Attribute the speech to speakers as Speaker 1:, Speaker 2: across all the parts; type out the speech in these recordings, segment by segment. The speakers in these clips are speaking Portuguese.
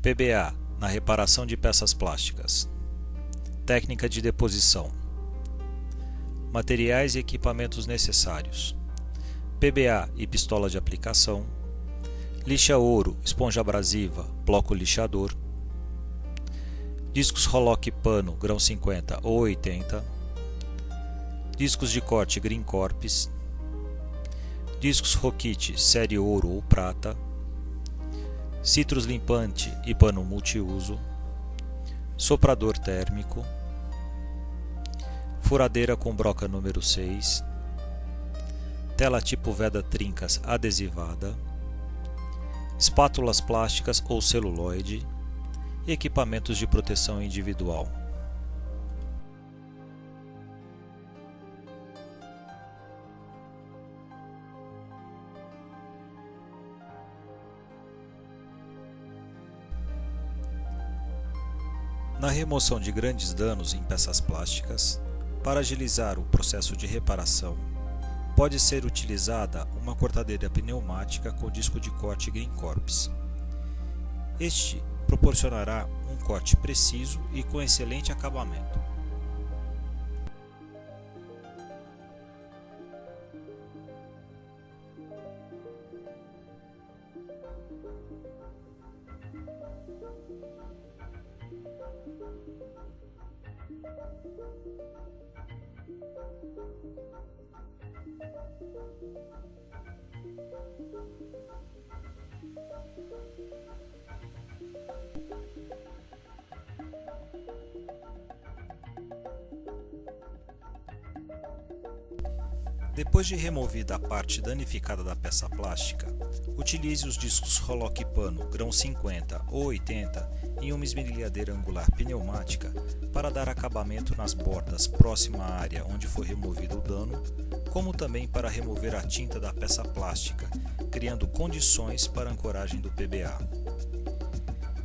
Speaker 1: PBA na reparação de peças plásticas. Técnica de deposição. Materiais e equipamentos necessários. PBA e pistola de aplicação. Lixa-ouro, esponja abrasiva, bloco lixador. Discos Roloc Pano, grão 50 ou 80. Discos de corte Green Corps. Discos Rokit série ouro ou prata. Citrus limpante e pano multiuso. Soprador térmico. Furadeira com broca número 6. Tela tipo Veda Trincas adesivada. Espátulas plásticas ou celuloide. E equipamentos de proteção individual. Na remoção de grandes danos em peças plásticas, para agilizar o processo de reparação, pode ser utilizada uma cortadeira pneumática com disco de corte Green Corps. Este proporcionará um corte preciso e com excelente acabamento. Depois de removida a parte danificada da peça plástica, utilize os discos Roloc Pano grão 50 ou 80 em uma esmerilhadeira angular pneumática para dar acabamento nas bordas próxima à área onde foi removido o dano, como também para remover a tinta da peça plástica, criando condições para a ancoragem do PBA.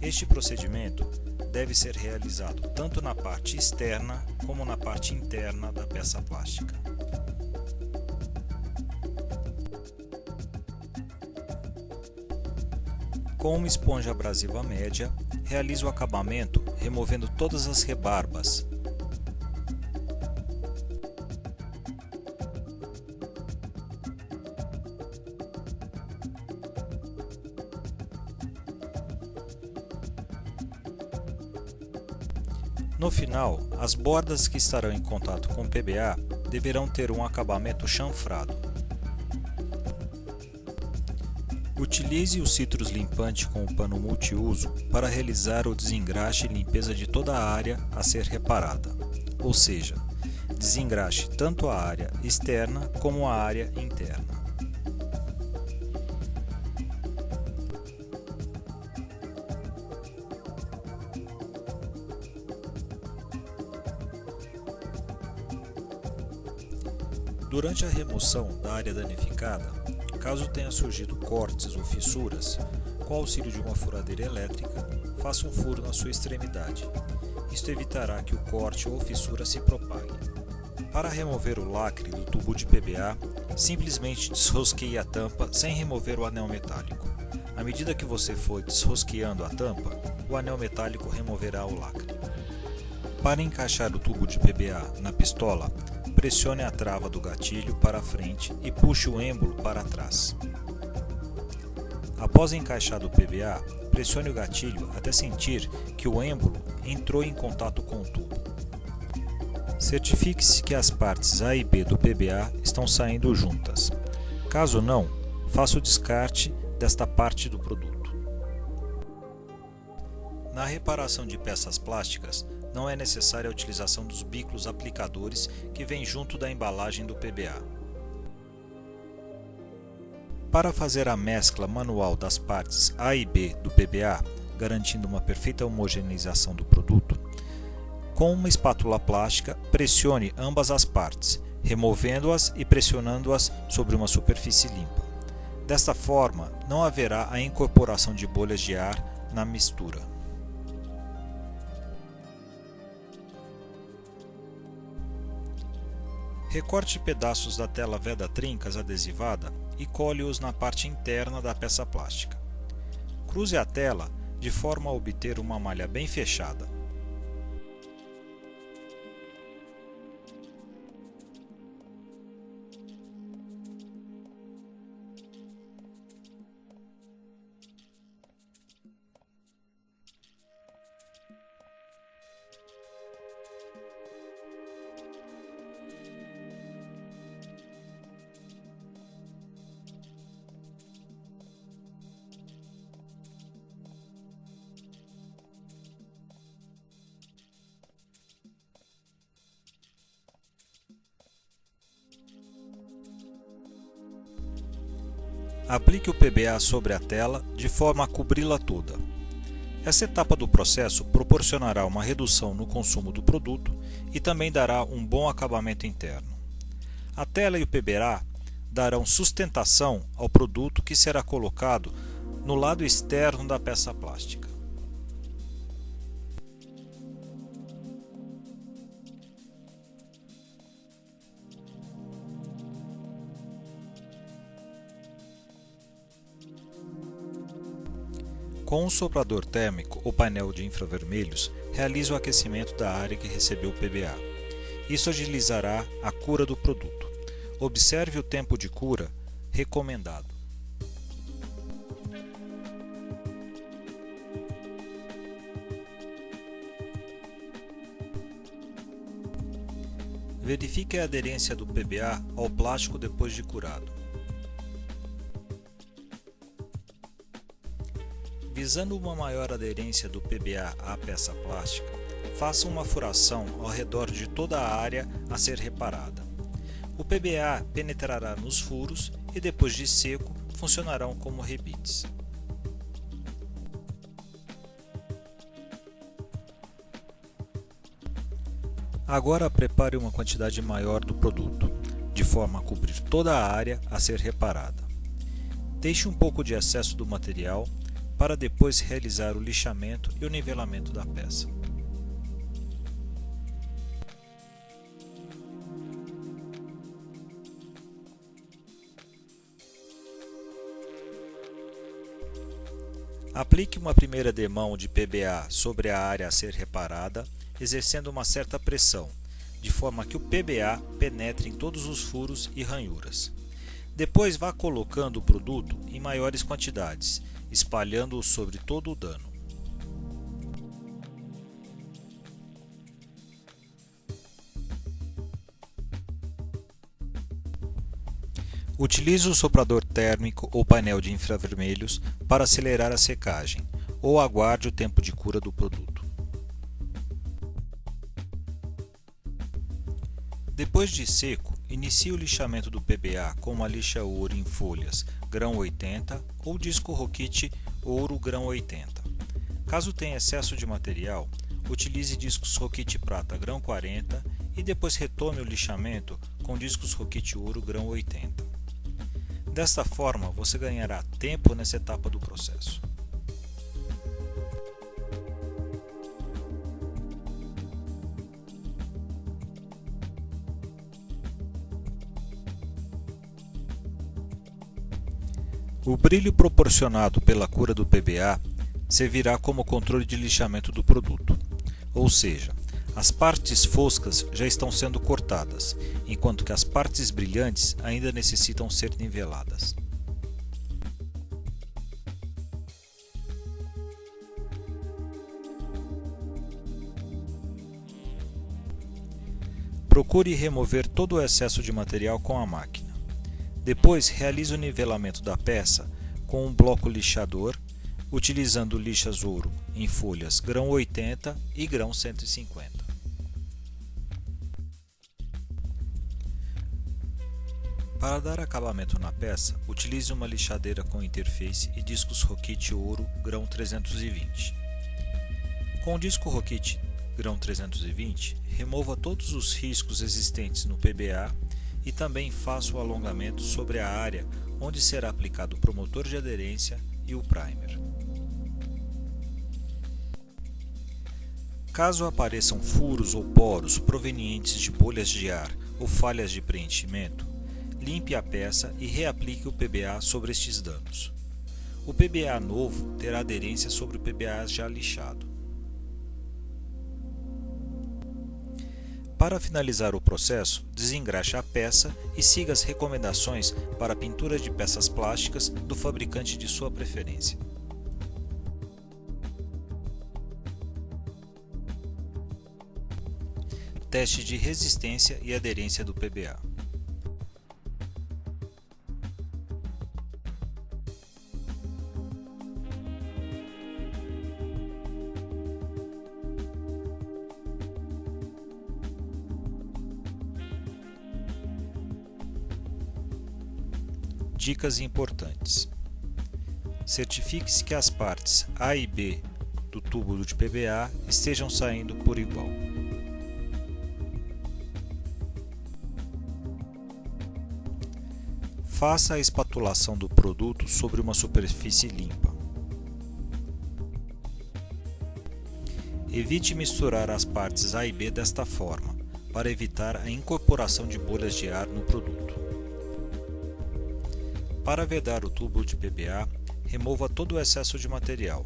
Speaker 1: Este procedimento deve ser realizado tanto na parte externa como na parte interna da peça plástica. Com uma esponja abrasiva média, realize o acabamento removendo todas as rebarbas. No final, as bordas que estarão em contato com o PBA deverão ter um acabamento chanfrado. Utilize o citrus limpante com o pano multiuso para realizar o desengraxe e limpeza de toda a área a ser reparada, ou seja, desengraxe tanto a área externa como a área interna. Durante a remoção da área danificada, caso tenha surgido cortes ou fissuras, com o auxílio de uma furadeira elétrica, faça um furo na sua extremidade. Isto evitará que o corte ou fissura se propague. Para remover o lacre do tubo de PBA, simplesmente desrosqueie a tampa sem remover o anel metálico. À medida que você for desrosqueando a tampa, o anel metálico removerá o lacre. Para encaixar o tubo de PBA na pistola, pressione a trava do gatilho para frente e puxe o êmbolo para trás. Após encaixado o PBA, pressione o gatilho até sentir que o êmbolo entrou em contato com o tubo. Certifique-se que as partes A e B do PBA estão saindo juntas. Caso não, faça o descarte desta parte do produto. Na reparação de peças plásticas, não é necessária a utilização dos bicos aplicadores que vêm junto da embalagem do PBA. Para fazer a mescla manual das partes A e B do PBA, garantindo uma perfeita homogeneização do produto, com uma espátula plástica, pressione ambas as partes, removendo-as e pressionando-as sobre uma superfície limpa. Desta forma, não haverá a incorporação de bolhas de ar na mistura. Recorte pedaços da tela Veda Trincas adesivada e cole-os na parte interna da peça plástica. Cruze a tela de forma a obter uma malha bem fechada. Aplique o PBA sobre a tela de forma a cobri-la toda. Essa etapa do processo proporcionará uma redução no consumo do produto e também dará um bom acabamento interno. A tela e o PBA darão sustentação ao produto que será colocado no lado externo da peça plástica. Com um soprador térmico ou painel de infravermelhos, realize o aquecimento da área que recebeu o PBA. Isso agilizará a cura do produto. Observe o tempo de cura recomendado. Verifique a aderência do PBA ao plástico depois de curado. Visando uma maior aderência do PBA à peça plástica, faça uma furação ao redor de toda a área a ser reparada. O PBA penetrará nos furos e, depois de seco, funcionarão como rebites. Agora prepare uma quantidade maior do produto, de forma a cobrir toda a área a ser reparada. Deixe um pouco de excesso do material para depois realizar o lixamento e o nivelamento da peça. Aplique uma primeira demão de PBA sobre a área a ser reparada, exercendo uma certa pressão, de forma que o PBA penetre em todos os furos e ranhuras. Depois vá colocando o produto em maiores quantidades, espalhando-o sobre todo o dano. Utilize o soprador térmico ou painel de infravermelhos para acelerar a secagem, ou aguarde o tempo de cura do produto. Depois de seco, inicie o lixamento do PBA com uma lixa ouro em folhas grão 80 ou disco Rockit ouro grão 80. Caso tenha excesso de material, utilize discos Rockit prata grão 40 e depois retome o lixamento com discos Rockit ouro grão 80. Desta forma, você ganhará tempo nessa etapa do processo. O brilho proporcionado pela cura do PBA servirá como controle de lixamento do produto, ou seja, as partes foscas já estão sendo cortadas, enquanto que as partes brilhantes ainda necessitam ser niveladas. Procure remover todo o excesso de material com a máquina. Depois, realize o nivelamento da peça com um bloco lixador, utilizando lixas ouro em folhas grão 80 e grão 150. Para dar acabamento na peça, utilize uma lixadeira com interface e discos Rockit ouro grão 320. Com o disco Rockit grão 320, remova todos os riscos existentes no PBA e também faça o alongamento sobre a área onde será aplicado o promotor de aderência e o primer. Caso apareçam furos ou poros provenientes de bolhas de ar ou falhas de preenchimento, limpe a peça e reaplique o PBA sobre estes danos. O PBA novo terá aderência sobre o PBA já lixado. Para finalizar o processo, desengraxe a peça e siga as recomendações para a pintura de peças plásticas do fabricante de sua preferência. Teste de resistência e aderência do PBA. Dicas importantes. Certifique-se que as partes A e B do tubo de PBA estejam saindo por igual. Faça a espatulação do produto sobre uma superfície limpa. Evite misturar as partes A e B desta forma, para evitar a incorporação de bolhas de ar no produto. Para vedar o tubo de PBA, remova todo o excesso de material.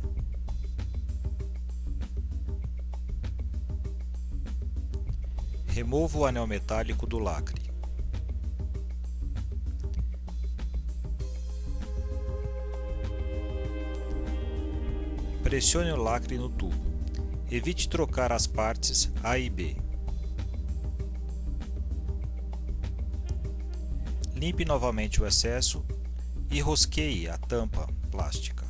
Speaker 1: Remova o anel metálico do lacre. Pressione o lacre no tubo. Evite trocar as partes A e B. Limpe novamente o excesso e rosqueie a tampa plástica.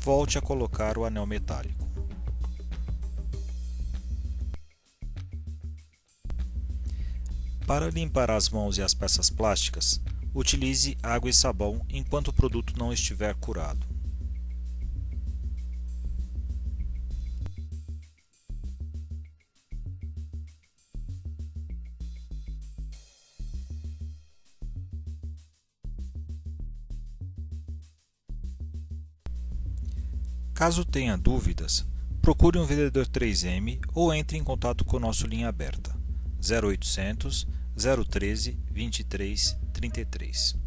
Speaker 1: Volte a colocar o anel metálico. Para limpar as mãos e as peças plásticas, utilize água e sabão enquanto o produto não estiver curado. Caso tenha dúvidas, procure um vendedor 3M ou entre em contato com nosso linha aberta 0800 013 23 33.